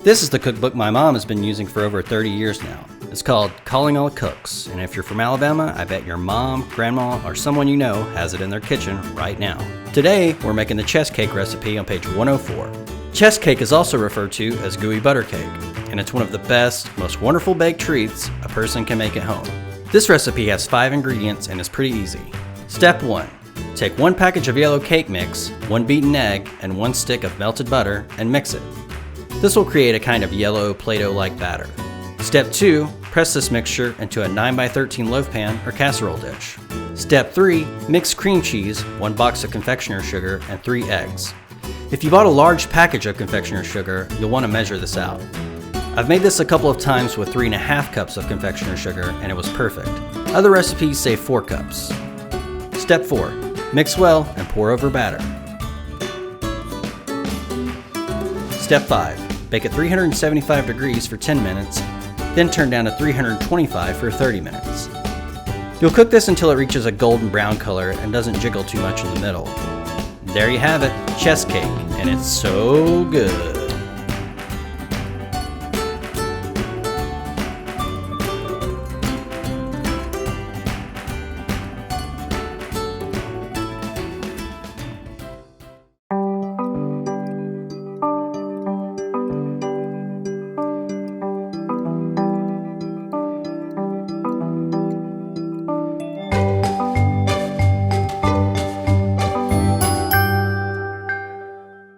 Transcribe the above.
This is the cookbook my mom has been using for over 30 years now. It's called Calling All Cooks, and if you're from Alabama, I bet your mom, grandma, or someone you know has it in their kitchen right now. Today, we're making the chess cake recipe on page 104. Chess cake is also referred to as gooey butter cake, and it's one of the best, most wonderful baked treats a person can make at home. This recipe has 5 ingredients and is pretty easy. Step 1. Take 1 package of yellow cake mix, 1 beaten egg, and 1 stick of melted butter and mix it. This will create a kind of yellow Play-Doh-like batter. Step 2. Press this mixture into a 9x13 loaf pan or casserole dish. Step 3. Mix cream cheese, 1 box of confectioner's sugar, and 3 eggs. If you bought a large package of confectioner's sugar, you'll want to measure this out. I've made this a couple of times with 3.5 cups of confectioner's sugar and it was perfect. Other recipes say 4 cups. Step 4. Mix well and pour over batter. Step 5. Bake at 375 degrees for 10 minutes, then turn down to 325 for 30 minutes. You'll cook this until it reaches a golden brown color and doesn't jiggle too much in the middle. There you have it, chess cake, and it's so good.